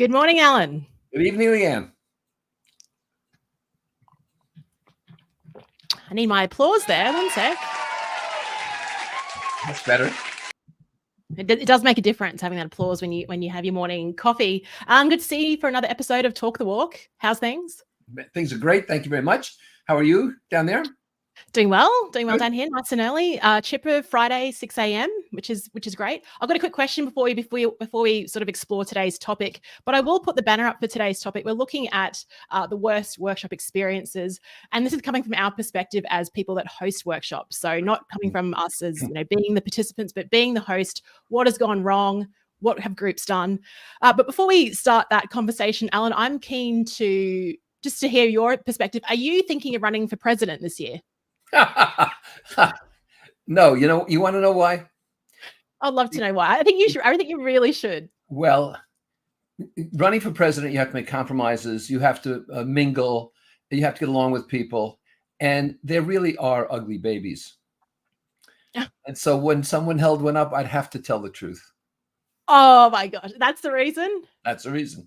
Good morning, Alan. Good evening, Leanne. I need my applause there. One sec. That's better. It does make a difference having that applause when you have your morning coffee. Good to see you for another episode of Talk the Walk. How's things? Things are great. Thank you very much. How are you down there? Doing well down here, nice and early. Chipper Friday, 6 a.m., which is great. I've got a quick question before we sort of explore today's topic, but I will put the banner up for today's topic. We're looking at the worst workshop experiences, and this is coming from our perspective as people that host workshops. So not coming from us as being the participants, but being the host. What has gone wrong? What have groups done? But before we start that conversation, Alan, I'm keen to hear your perspective. Are you thinking of running for president this year? No, you want to know why? I'd love to know why. I think you should. I think you really should. Well, running for president, you have to make compromises. You have to mingle. You have to get along with people. And there really are ugly babies. And so when someone held one up, I'd have to tell the truth. Oh, my gosh. That's the reason? That's the reason.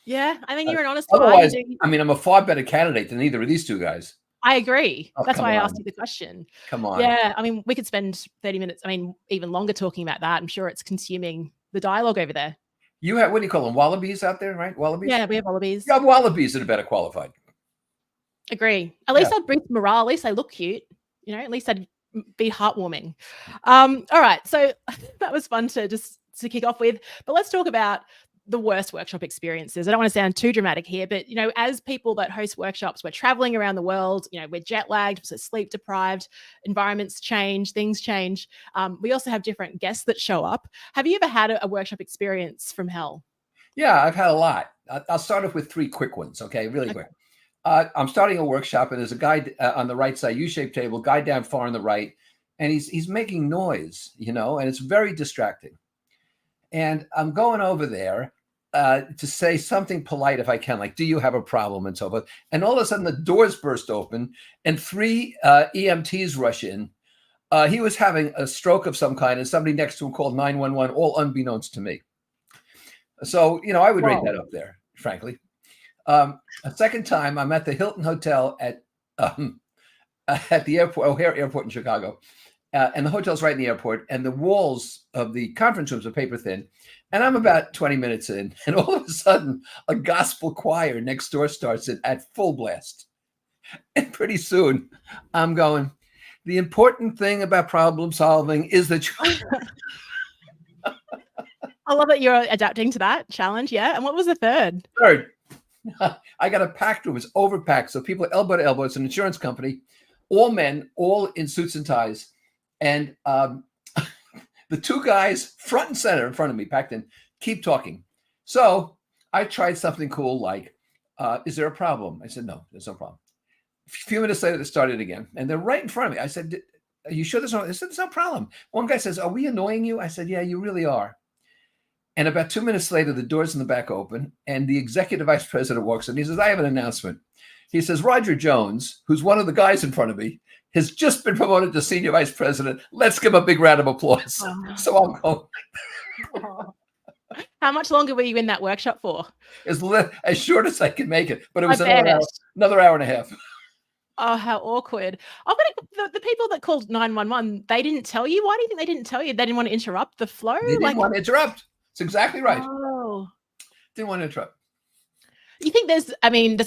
Yeah. I mean, you're an honest guy. I'm a far better candidate than either of these two guys. I agree. That's why I asked you the question. Come on. Yeah. I mean, we could spend 30 minutes, even longer talking about that. I'm sure it's consuming the dialogue over there. You have, what do you call them? Wallabies out there, right? Wallabies? Yeah, we have wallabies. You have wallabies that are better qualified. Agree. At least I'd boost morale. At least they look cute. At least I'd be heartwarming. All right. So that was fun to kick off with. But let's talk about the worst workshop experiences. I don't want to sound too dramatic here, but as people that host workshops, we're traveling around the world, we're jet lagged, so sleep deprived, environments change, things change. We also have different guests that show up. Have you ever had a workshop experience from hell? Yeah, I've had a lot. I'll start off with 3 quick ones. Okay. Really quick. I'm starting a workshop and there's a guy on the right side, U-shaped table, guy down far on the right, and he's making noise, and it's very distracting. And I'm going over there to say something polite if I can, like, do you have a problem, and so forth. And all of a sudden the doors burst open and 3 EMTs rush in. He was having a stroke of some kind and somebody next to him called 911, all unbeknownst to me. So, I would rate that up there, frankly. A second time, I'm at the Hilton Hotel at the airport, O'Hare Airport in Chicago. And the hotel's right in the airport, and the walls of the conference rooms are paper thin. And I'm about 20 minutes in, and all of a sudden, a gospel choir next door starts it at full blast. And pretty soon, I'm going, the important thing about problem solving is that I love that you're adapting to that challenge. Yeah. And what was the third? Third, I got a packed room. It's overpacked. So people are elbow to elbow. It's an insurance company, all men, all in suits and ties. And the 2 guys front and center in front of me, packed in, keep talking. So I tried something cool like, is there a problem? I said, no, there's no problem. A few minutes later, they started again. And they're right in front of me. I said, are you sure there's no? They said, there's no problem. One guy says, are we annoying you? I said, yeah, you really are. And about 2 minutes later, the doors in the back open and the executive vice president walks in. He says, I have an announcement. He says, Roger Jones, who's one of the guys in front of me, has just been promoted to senior vice president. Let's give him a big round of applause. Oh. So I'm going. How much longer were you in that workshop for? As short as I could make it, but it was another hour and a half. Oh, how awkward. Oh, but the people that called 911, they didn't tell you? Why do you think they didn't tell you? They didn't want to interrupt the flow? They didn't want to interrupt. That's exactly right. Oh. Didn't want to interrupt. You think there's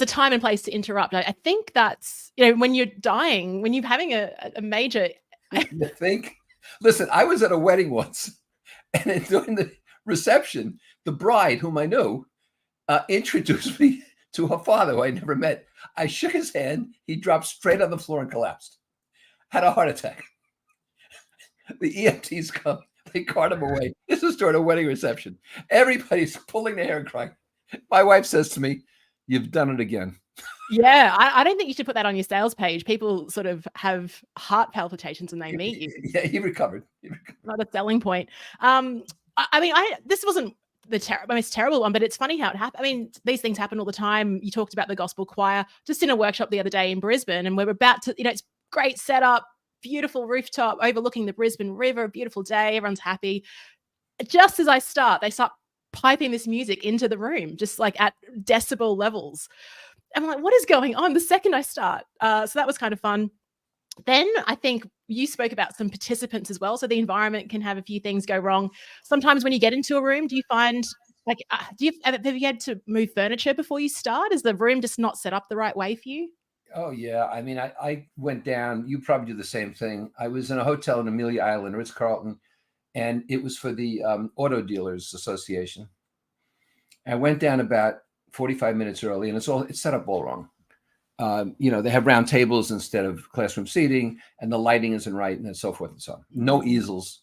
a time and place to interrupt. I think that's, when you're dying, when you're having a major. You think? Listen, I was at a wedding once, and during the reception, the bride, whom I knew, introduced me to her father, who I never met. I shook his hand. He dropped straight on the floor and collapsed. Had a heart attack. The EMTs come. They cart him away. This was during a wedding reception. Everybody's pulling their hair and crying. My wife says to me, you've done it again. Yeah, I don't think you should put that on your sales page. People sort of have heart palpitations when they meet you. Yeah, he recovered. Not a selling point. This wasn't it's a terrible one, but it's funny how it happened. I mean, these things happen all the time. You talked about the gospel choir, just in a workshop the other day in Brisbane, and we're about to, it's great setup, beautiful rooftop overlooking the Brisbane River, a beautiful day. Everyone's happy. Just as I start, they start piping this music into the room, just like at decibel levels. I'm like, what is going on the second I start? So that was kind of fun. Then I think you spoke about some participants as well. So the environment can have a few things go wrong. Sometimes when you get into a room, do you find like, have you had to move furniture before you start? Is the room just not set up the right way for you? Oh yeah. I mean, I went down. You probably do the same thing. I was in a hotel in Amelia Island, Ritz Carlton, and it was for the Auto Dealers Association. I went down about 45 minutes early, and it's set up all wrong. They have round tables instead of classroom seating, and the lighting isn't right, and so forth and so on. No easels.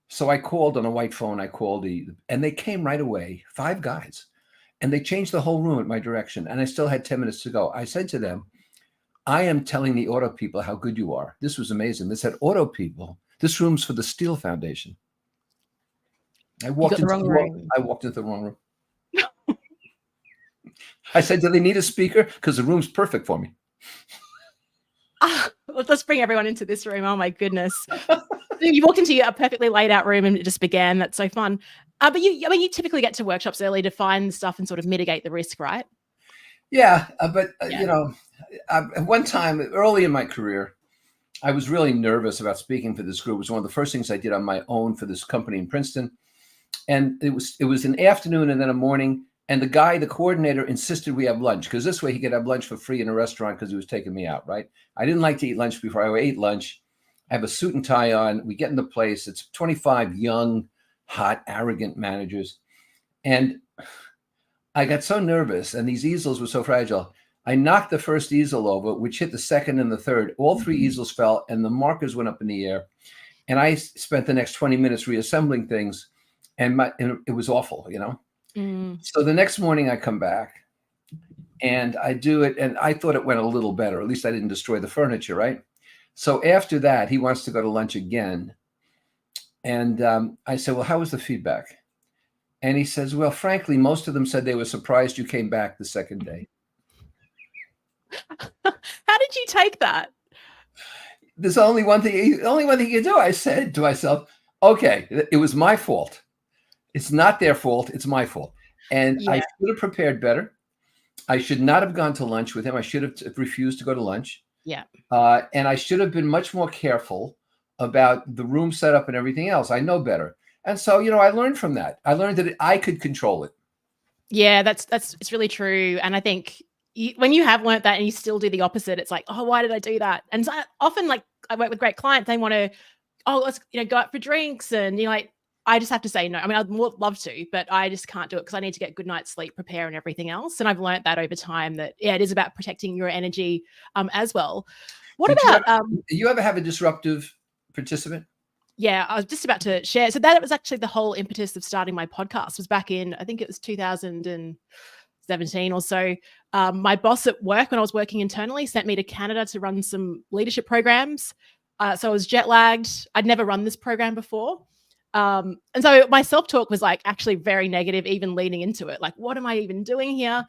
So I called on a white phone. I called and they came right away, 5 guys, and they changed the whole room at my direction. And I still had 10 minutes to go. I said to them, I am telling the auto people how good you are. This was amazing. They said, auto people, this room's for the Steel Foundation. I walked into the wrong room. I said, do they need a speaker? Because the room's perfect for me. Let's bring everyone into this room. Oh my goodness. You walked into a perfectly laid out room and it just began. That's so fun. But you typically get to workshops early to find stuff and sort of mitigate the risk, right? Yeah. At one time early in my career, I was really nervous about speaking for this group. It was one of the first things I did on my own for this company in Princeton. And it was an afternoon and then a morning. And the coordinator insisted we have lunch because this way he could have lunch for free in a restaurant because he was taking me out, right? I didn't like to eat lunch before I ate lunch. I have a suit and tie on. We get in the place. It's 25 young, hot, arrogant managers. And I got so nervous and these easels were so fragile. I knocked the first easel over, which hit the second and the third. All 3 easels fell and the markers went up in the air. And I spent the next 20 minutes reassembling things. And it was awful, So the next morning I come back and I do it. And I thought it went a little better. At least I didn't destroy the furniture, right? So after that, he wants to go to lunch again. And I said, well, how was the feedback? And he says, well, frankly, most of them said they were surprised you came back the second day. How did you take that? There's only one thing you can do. I said to myself, okay, it was my fault. It's not their fault. It's my fault. And I should have prepared better. I should not have gone to lunch with him. I should have refused to go to lunch. Yeah. And I should have been much more careful about the room setup and everything else. I know better. And so, I learned from that. I learned that I could control it. Yeah, it's really true. And I think when you have learned that and you still do the opposite, it's like, oh, why did I do that? And so often, like, I work with great clients, they want to, let's go out for drinks, and I just have to say no. I mean, I'd love to, but I just can't do it because I need to get good night's sleep, prepare, and everything else. And I've learned that over time that it is about protecting your energy as well. What about you ever have a disruptive participant? Yeah, I was just about to share. So that was actually the whole impetus of starting my podcast. Was back in, I think it was 2017 or so. My boss at work, when I was working internally, sent me to Canada to run some leadership programs. So I was jet lagged. I'd never run this program before. And so my self-talk was like actually very negative, even leading into it. Like, what am I even doing here?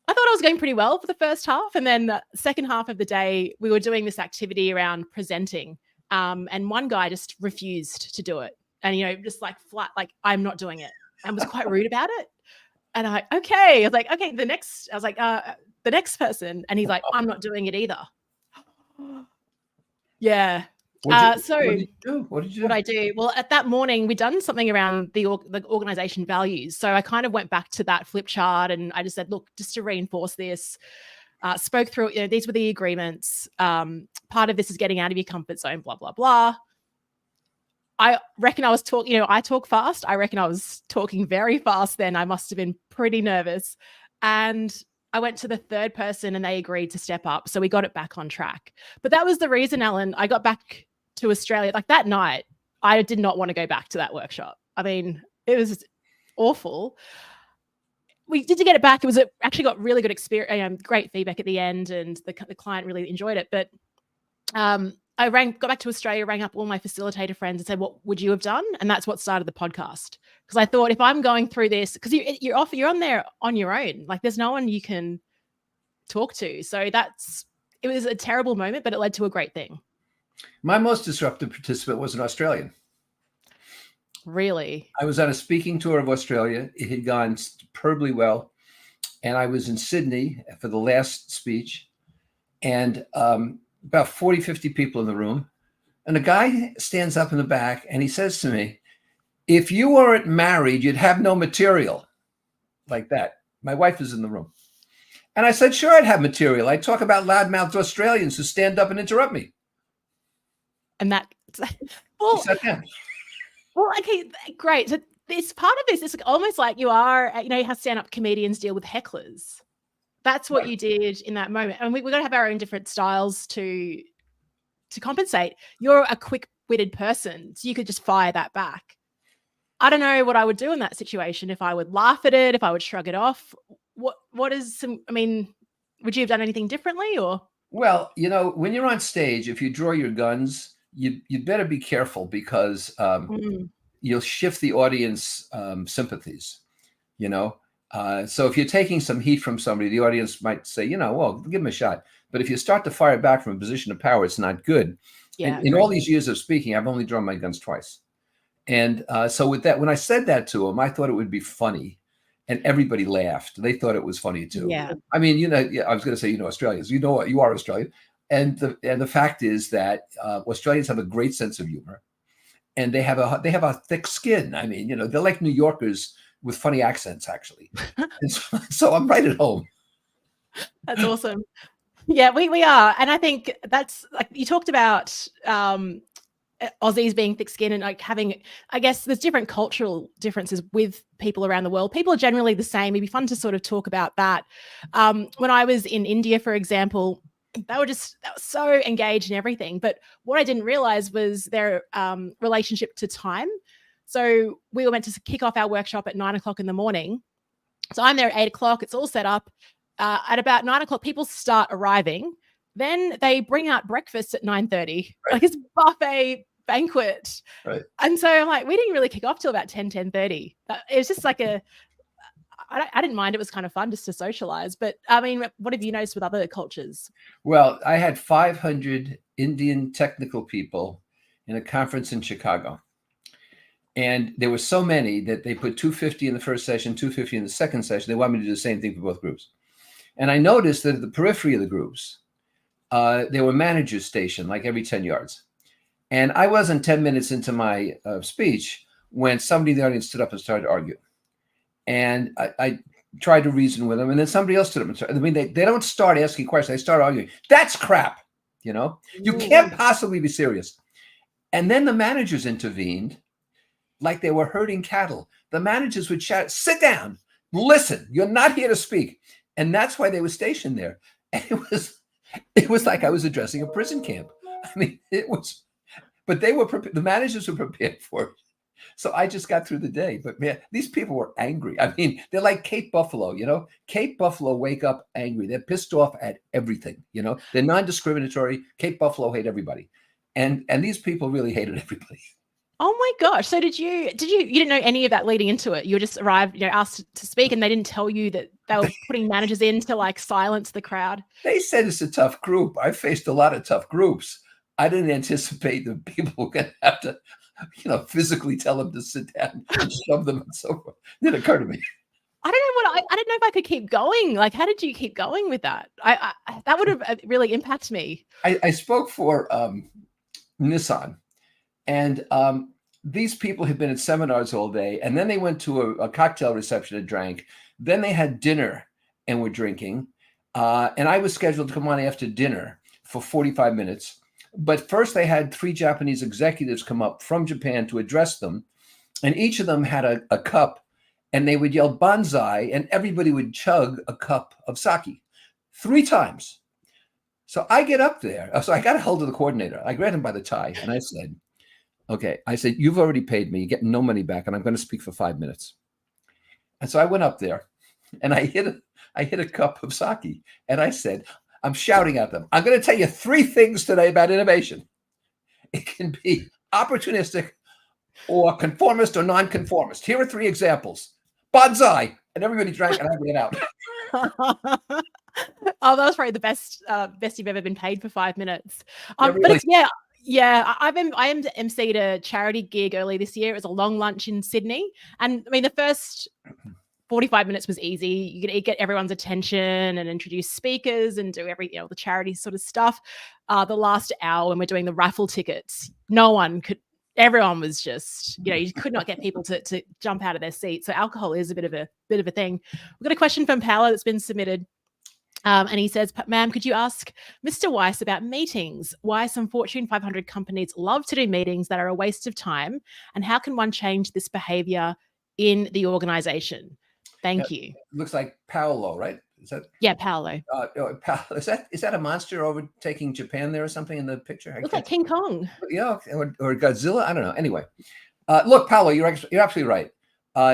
I thought I was going pretty well for the first half. And then the second half of the day, we were doing this activity around presenting. And one guy just refused to do it. And, just like flat, like, I'm not doing it. And was quite rude about it. And I was like, okay, the next person. And he's like, I'm not doing it either. Yeah. What did you do? What did I do? Well, at that morning, we'd done something around the organization values. So I kind of went back to that flip chart and I just said, look, just to reinforce this, spoke through, these were the agreements. Part of this is getting out of your comfort zone, blah, blah, blah. I reckon I was talking, I talk fast. I reckon I was talking very fast then. I must have been pretty nervous. And I went to the third person and they agreed to step up. So we got it back on track. But that was the reason, Alan, I got back to Australia. Like that night, I did not want to go back to that workshop. I mean, it was awful. We did to get it back. It actually got really good experience, great feedback at the end, and the client really enjoyed it. But I got back to Australia, rang up all my facilitator friends and said, what would you have done? And that's what started the podcast. Because I thought if I'm going through this, because you're on there on your own, like there's no one you can talk to. So it was a terrible moment, but it led to a great thing. My most disruptive participant was an Australian. Really? I was on a speaking tour of Australia. It had gone superbly well. And I was in Sydney for the last speech, and about 40, 50 people in the room. And a guy stands up in the back and he says to me, if you weren't married, you'd have no material. Like that. My wife is in the room. And I said, sure, I'd have material. I talk about loudmouthed Australians who stand up and interrupt me. And that, He sat down. well, okay, great. So this part of this is almost like you are, you know, how stand-up comedians deal with hecklers. That's what you did in that moment. And we've got to have our own different styles to compensate. You're a quick-witted person, so you could just fire that back. I don't know what I would do in that situation, if I would laugh at it, if I would shrug it off. What is some, I mean, would you have done anything differently or? Well, you know, when you're on stage, if you draw your guns, you better be careful because you'll shift the audience sympathies, you know. So if you're taking some heat from somebody, the audience might say, you know, well, give them a shot. But if you start to fire back from a position of power, it's not good. Yeah, and in all these years of speaking, I've only drawn my guns twice. And so with that, when I said that to him, I thought it would be funny. And everybody laughed. They thought it was funny too. Yeah. I mean, you know, I was going to say, you know, Australians, you know what, you are Australian. And the fact is that Australians have a great sense of humor, and they have a thick skin. I mean, you know, they're like New Yorkers with funny accents, actually. And so I'm right at home. That's awesome. Yeah, we are. And I think that's like you talked about Aussies being thick-skinned and like having, I guess there's different cultural differences with people around the world. People are generally the same. It'd be fun to sort of talk about that. When I was in India, for example, they were so engaged in everything. But what I didn't realize was their relationship to time. So we were meant to kick off our workshop at 9 o'clock in the morning. So I'm there at 8 o'clock. It's all set up. At about 9 o'clock, people start arriving. Then they bring out breakfast at 9:30, like it's buffet banquet. Right. And so I'm like, we didn't really kick off till about 10:30. It was just like I didn't mind. It was kind of fun just to socialize. But I mean, what have you noticed with other cultures? Well, I had 500 Indian technical people in a conference in Chicago. And there were so many that they put 250 in the first session, 250 in the second session. They wanted me to do the same thing for both groups. And I noticed that at the periphery of the groups, there were managers stationed like every 10 yards. And I wasn't 10 minutes into my speech when somebody in the audience stood up and started to argue. And I tried to reason with them. And then somebody else stood up and started. I mean, they don't start asking questions. They start arguing. That's crap. You know, you can't possibly be serious. And then the managers intervened like they were herding cattle. The managers would shout, sit down, listen, you're not here to speak. And that's why they were stationed there. And it was like I was addressing a prison camp. I mean, but they were the managers were prepared for it. So I just got through the day. But man, these people were angry. I mean, they're like Cape Buffalo, you know. Cape Buffalo wake up angry. They're pissed off at everything, you know. They're non-discriminatory. Cape Buffalo hate everybody. And these people really hated everybody. Oh my gosh. So you didn't know any of that leading into it. You just arrived, you know, asked to speak, and they didn't tell you that they were putting managers in to like silence the crowd. They said it's a tough group. I faced a lot of tough groups. I didn't anticipate that people were going to have to, you know, physically tell them to sit down and shove them and so forth. It didn't occur to me. I don't know if I could keep going. Like, how did you keep going with that? I that would have really impacted me. I spoke for Nissan. And these people had been at seminars all day, and then they went to a cocktail reception and drank. Then they had dinner and were drinking. And I was scheduled to come on after dinner for 45 minutes. But first they had 3 Japanese executives come up from Japan to address them. And each of them had a cup, and they would yell banzai, and everybody would chug a cup of sake 3 times. So I get up there. So I got a hold of the coordinator. I grabbed him by the tie, and I said, okay, I said, you've already paid me. You're getting no money back, and I'm going to speak for 5 minutes. And so I went up there, and I hit a cup of sake, and I said, I'm shouting at them, I'm going to tell you 3 things today about innovation. It can be opportunistic or conformist or nonconformist. Here are 3 examples. Banzai. And everybody drank, and I ran out. Oh, that was probably the best you've ever been paid for 5 minutes. Really, but it's, yeah, Yeah, I emceed a charity gig early this year. It was a long lunch in Sydney, and I mean the first 45 minutes was easy. You get everyone's attention and introduce speakers and do the charity sort of stuff. The last hour when we're doing the raffle tickets, everyone was just, you could not get people to jump out of their seat. So alcohol is a bit of a thing. We've got a question from Paolo that's been submitted. And he says, ma'am, could you ask Mr. Weiss about meetings? Why some Fortune 500 companies love to do meetings that are a waste of time? And how can one change this behavior in the organization? Thank you. Looks like Paolo, right? Is that? Yeah, Paolo. Is that a monster overtaking Japan there or something in the picture? Looks like King Kong. Yeah, or Godzilla. I don't know. Anyway, look, Paolo, you're absolutely right.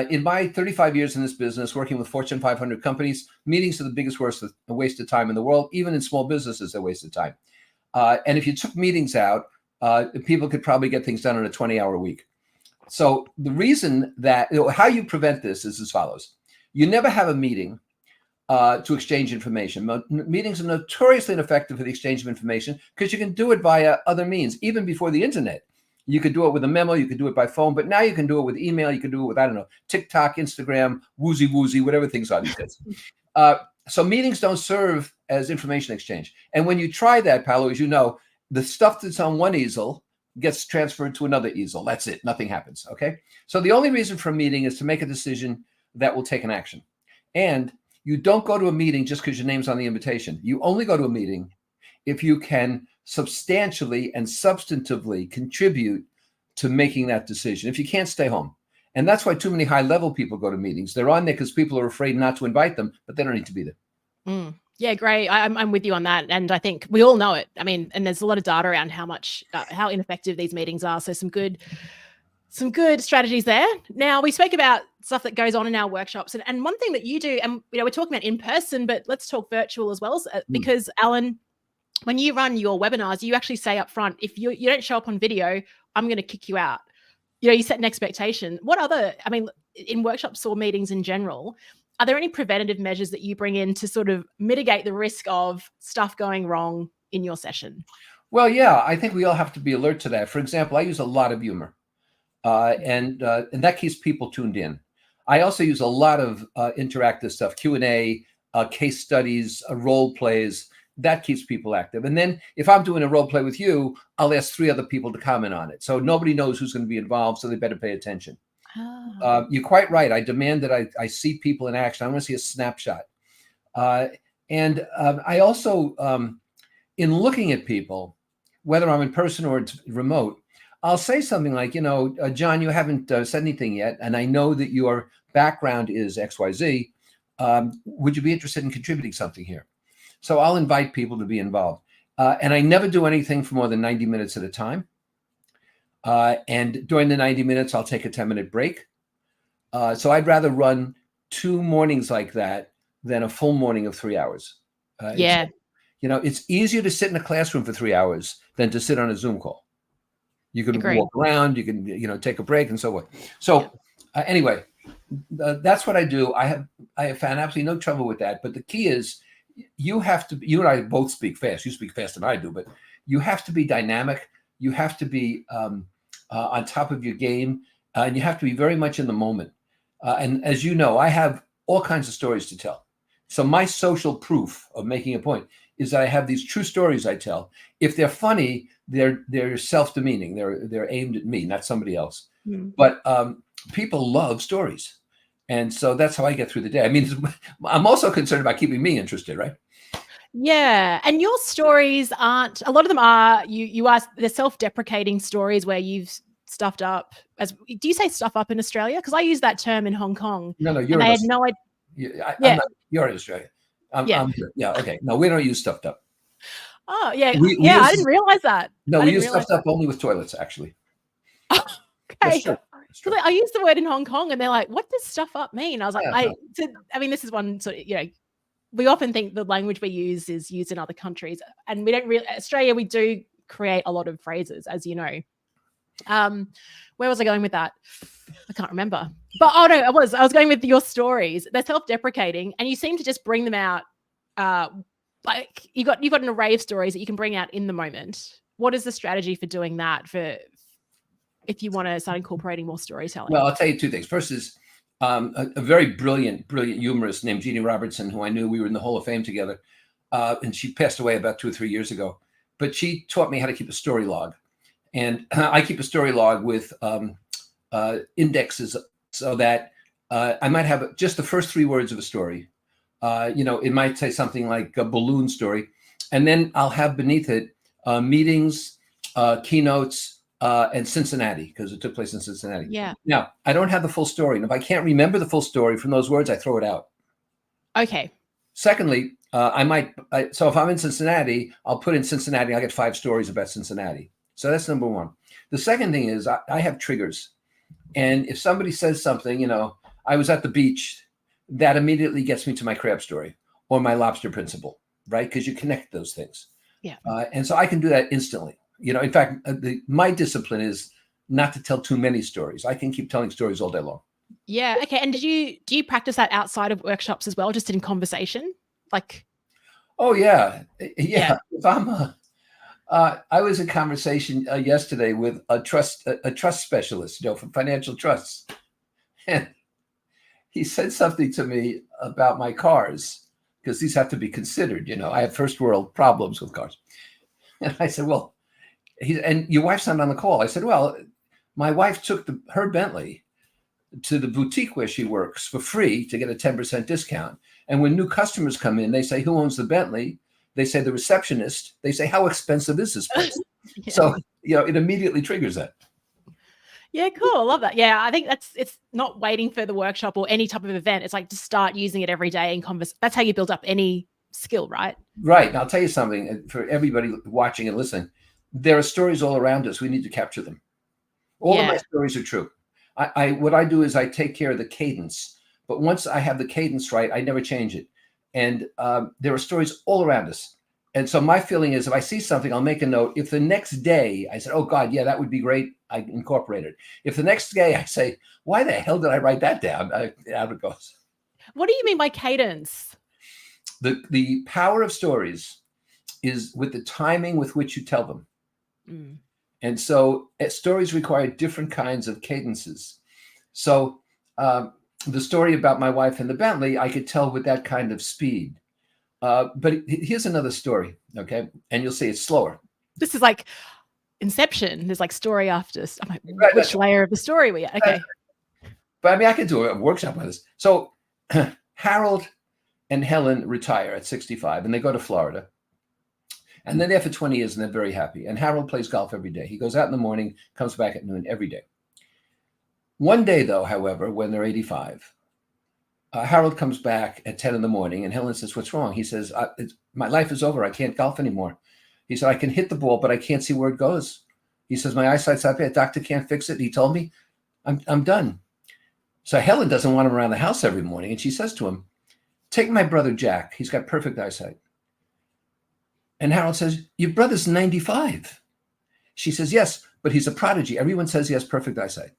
In my 35 years in this business, working with Fortune 500 companies, meetings are the biggest waste of time in the world. Even in small businesses, they're a waste of time. And if you took meetings out, people could probably get things done in a 20-hour week. So the reason how you prevent this is as follows. You never have a meeting to exchange information. Meetings are notoriously ineffective for the exchange of information because you can do it via other means, even before the internet. You could do it with a memo, you could do it by phone, but now you can do it with email, you can do it with, I don't know, TikTok, Instagram, woozy, whatever things are these days. So meetings don't serve as information exchange. And when you try that, Paolo, as you know, the stuff that's on one easel gets transferred to another easel. That's it. Nothing happens. Okay. So the only reason for a meeting is to make a decision that will take an action. And you don't go to a meeting just because your name's on the invitation. You only go to a meeting if you can substantially and substantively contribute to making that decision. If you can't, stay home. And that's why too many high-level people go to meetings. They're on there because people are afraid not to invite them, but they don't need to be there. Yeah, great. I'm with you on that. And I think we all know it. I mean, and there's a lot of data around how ineffective these meetings are. So some good strategies there. Now, we spoke about stuff that goes on in our workshops. And one thing that you do, and we're talking about in person, but let's talk virtual as well. Because Alan, when you run your webinars, you actually say up front, if you don't show up on video, I'm going to kick you out. You set an expectation. In workshops or meetings in general, are there any preventative measures that you bring in to sort of mitigate the risk of stuff going wrong in your session? Well, yeah, I think we all have to be alert to that. For example, I use a lot of humor, and that keeps people tuned in. I also use a lot of interactive stuff, Q&A, case studies, role plays. That keeps people active. And then if I'm doing a role play with you, I'll ask 3 other people to comment on it. So nobody knows who's going to be involved, so they better pay attention. You're quite right. I demand that I see people in action. I want to see a snapshot. And I also, in looking at people, whether I'm in person or it's remote, I'll say something like, John, you haven't said anything yet, and I know that your background is XYZ. Would you be interested in contributing something here? So I'll invite people to be involved. And I never do anything for more than 90 minutes at a time. And during the 90 minutes, I'll take a 10-minute break. So I'd rather run 2 mornings like that than a full morning of 3 hours. It's easier to sit in a classroom for 3 hours than to sit on a Zoom call. You can walk around, you can, take a break and so on. So anyway, that's what I do. I have found absolutely no trouble with that. But the key is, you and I both speak fast. You speak faster than I do, but you have to be dynamic. You have to be on top of your game, and you have to be very much in the moment. And as you know, I have all kinds of stories to tell. So my social proof of making a point is that I have these true stories I tell. If they're funny, they're self-demeaning. They're aimed at me, not somebody else. But people love stories. And so that's how I get through the day. I mean, I'm also concerned about keeping me interested, right? Yeah. And your stories a lot of them are, they're self-deprecating stories where you've stuffed up. Do you say stuff up in Australia? Because I use that term in Hong Kong. No, you're in Australia. You're in Australia. I'm here. Yeah, okay. No, we don't use stuffed up. Oh, yeah. I didn't realize that. No, we use stuffed up only with toilets, actually. Okay. So I used the word in Hong Kong and they're like, what does stuff up mean? I was like, this is one sort of, we often think the language we use is used in other countries, and we don't really, Australia, we do create a lot of phrases, as you know. Where was I going with that? I can't remember. But I was going with your stories. They're self-deprecating and you seem to just bring them out. Like you got an array of stories that you can bring out in the moment. what is the strategy for doing that for if you want to start incorporating more storytelling? Well, I'll tell you two things. First is a very brilliant humorist named Jeannie Robertson, who I knew. We were in the Hall of Fame together. And she passed away about 2 or 3 years ago. But she taught me how to keep a story log. And I keep a story log with indexes so that I might have just the first 3 words of a story. It might say something like a balloon story. And then I'll have beneath it meetings, keynotes, and Cincinnati, because it took place in Cincinnati. Yeah. Now, I don't have the full story. And if I can't remember the full story from those words, I throw it out. Okay. Secondly, so if I'm in Cincinnati, I'll put in Cincinnati. I'll get 5 stories about Cincinnati. So that's number one. The second thing is I have triggers. And if somebody says something, I was at the beach, that immediately gets me to my crab story or my lobster principle, right? Because you connect those things. Yeah. And so I can do that instantly. In fact, my discipline is not to tell too many stories. I can keep telling stories all day long. Yeah. Okay. And do you practice that outside of workshops as well, just in conversation? Like, oh yeah. If I'm I was in conversation yesterday with a trust specialist, for financial trusts, and he said something to me about my cars because these have to be considered. I have first world problems with cars, and I said, well, and your wife's not on the call. I said, well, my wife took her Bentley to the boutique where she works for free to get a 10% discount. And when new customers come in, they say, who owns the Bentley? They say the receptionist. They say, how expensive is this place? Yeah. So, it immediately triggers that. Yeah, cool. I love that. Yeah, I think it's not waiting for the workshop or any type of event. It's like to start using it every day in converse. That's how you build up any skill, right? Right. And I'll tell you something for everybody watching and listening. There are stories all around us. We need to capture them. All of my stories are true. What I do is I take care of the cadence. But once I have the cadence right, I never change it. And there are stories all around us. And so my feeling is if I see something, I'll make a note. If the next day I said, oh, God, yeah, that would be great, I incorporate it. If the next day I say, why the hell did I write that down? Out it goes. What do you mean by cadence? The power of stories is with the timing with which you tell them. Mm. And so stories require different kinds of cadences. So the story about my wife and the Bentley, I could tell with that kind of speed. But here's another story, okay? And you'll see it's slower. This is like Inception. There's like story after. I'm like, which layer of the story are we at? Okay. But I can do a workshop on this. So Harold and Helen retire at 65 and they go to Florida. And they're there for 20 years and they're very happy. And Harold plays golf every day. He goes out in the morning, comes back at noon every day. One day, though, however, when they're 85, Harold comes back at 10 in the morning and Helen says, what's wrong? He says, my life is over. I can't golf anymore. He said, I can hit the ball, but I can't see where it goes. He says, my eyesight's not bad. Doctor can't fix it. He told me I'm done. So Helen doesn't want him around the house every morning. And she says to him, take my brother, Jack. He's got perfect eyesight. And Harold says, your brother's 95. She says, yes, but he's a prodigy. Everyone says he has perfect eyesight.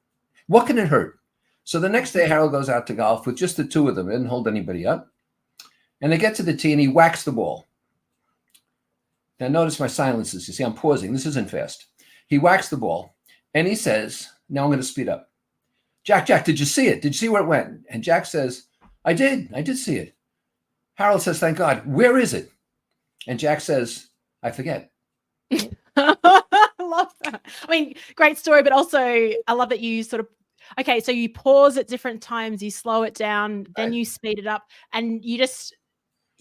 What can it hurt? So the next day, Harold goes out to golf with just the two of them. He didn't hold anybody up. And they get to the tee and he whacks the ball. Now notice my silences. You see, I'm pausing. This isn't fast. He whacks the ball and he says, now I'm going to speed up. Jack, did you see it? Did you see where it went? And Jack says, I did see it. Harold says, thank God. Where is it? And Jack says, I forget. I love that. I mean, great story, but also I love that you sort of, okay, so you pause at different times, you slow it down, then you speed it up, and you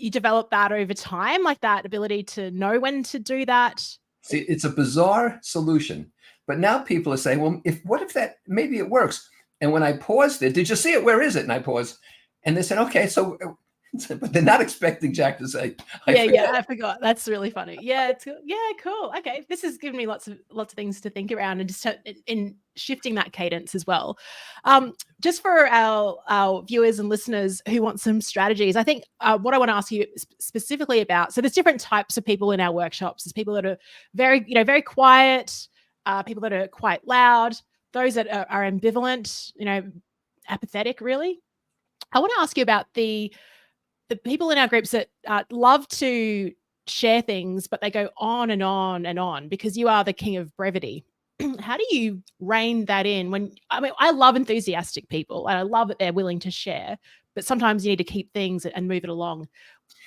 develop that over time, like that ability to know when to do that. See, it's a bizarre solution, but now people are saying, well, what if that, maybe it works. And when I paused it, did you see it? Where is it? And I paused and they said, okay, so, but they're not expecting Jack to say, I forgot. That's really funny. Yeah, cool. Okay, this has given me lots of things to think around and just in shifting that cadence as well. Just for our viewers and listeners who want some strategies, I think what I want to ask you specifically about. So there's different types of people in our workshops. There's people that are very quiet, people that are quite loud, those that are ambivalent, apathetic. Really, I want to ask you about the people in our groups that love to share things, but they go on and on and on because you are the king of brevity. How do you rein that in when, I mean, I love enthusiastic people and I love that they're willing to share, but sometimes you need to keep things and move it along.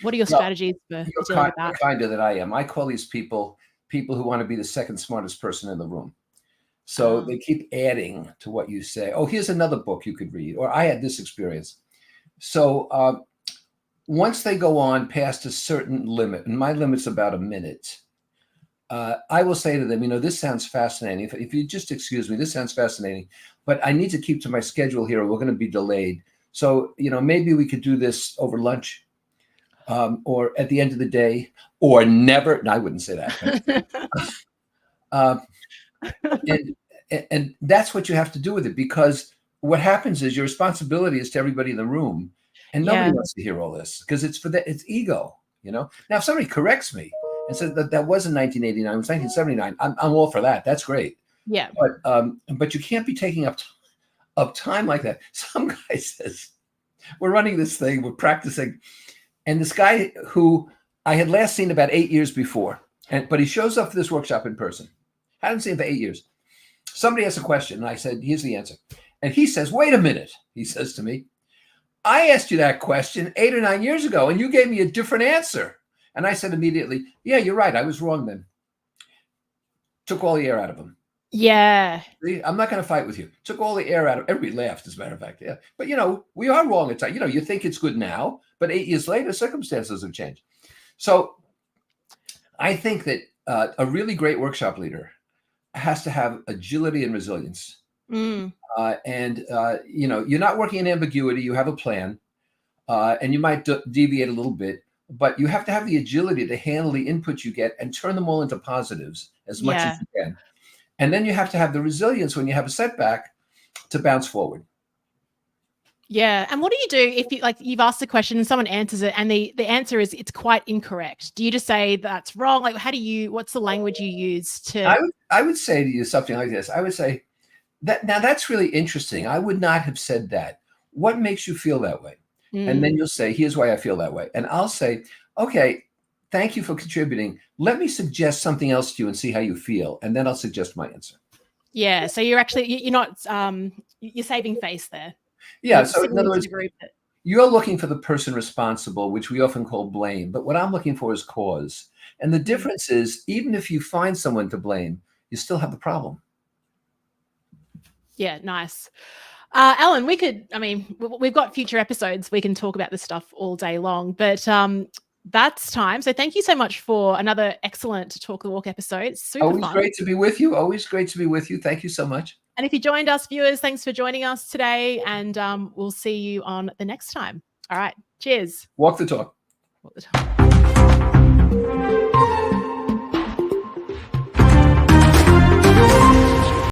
What are your Well, strategies for you're dealing with that? kinder than I am. I call these people who want to be the second smartest person in the room. So Um, they keep adding to what you say. Oh, here's another book you could read. Or I had this experience. So once they go on past a certain limit, and my limit's about a minute, I will say to them, this sounds fascinating. If you just excuse me, this sounds fascinating, but I need to keep to my schedule here. Or we're going to be delayed. So, maybe we could do this over lunch or at the end of the day or never. No, I wouldn't say that. And that's what you have to do with it, because what happens is your responsibility is to everybody in the room, and nobody wants to hear all this because it's it's ego, Now, if somebody corrects me and says that wasn't 1989, it was 1979, I'm all for that. That's great. Yeah. But you can't be taking up time like that. Some guy says, we're running this thing, we're practicing, and this guy who I had last seen about 8 years before, but he shows up for this workshop in person. I hadn't seen him for 8 years. Somebody asked a question, and I said, here's the answer. And he says, wait a minute, he says to me, I asked you that question 8 or 9 years ago, and you gave me a different answer. And I said immediately, yeah, you're right. I was wrong then. Took all the air out of him. Yeah. See, I'm not going to fight with you. Took all the air out of everybody. Laughed, as a matter of fact. Yeah. But, we are wrong at times. You think it's good now, but 8 years later, circumstances have changed. So I think that a really great workshop leader has to have agility and resilience. You're not working in ambiguity. You have a plan, and you might deviate a little bit, but you have to have the agility to handle the input you get and turn them all into positives as much as you can. And then you have to have the resilience when you have a setback to bounce forward. Yeah. And what do you do if you've asked a question and someone answers it and the answer is it's quite incorrect? Do you just say that's wrong? Like, what's the language you use to? I would say to you something like this. I would say that's really interesting. I would not have said that. What makes you feel that way? And then you'll say, here's why I feel that way. And I'll say, okay, thank you for contributing. Let me suggest something else to you and see how you feel. And then I'll suggest my answer. Yeah. So you're not, you're saving face there. Yeah. So in other words, you're looking for the person responsible, which we often call blame. But what I'm looking for is cause. And the difference is, even if you find someone to blame, you still have the problem. Yeah. Nice. Alan, we've got future episodes. We can talk about this stuff all day long, but that's time. So thank you so much for another excellent Talk the Walk episode. Super Always fun. great to be with you. Always great to be with you. Thank you so much. And if you joined us, viewers, thanks for joining us today. And we'll see you on the next time. All right. Cheers. Walk the talk. Walk the talk.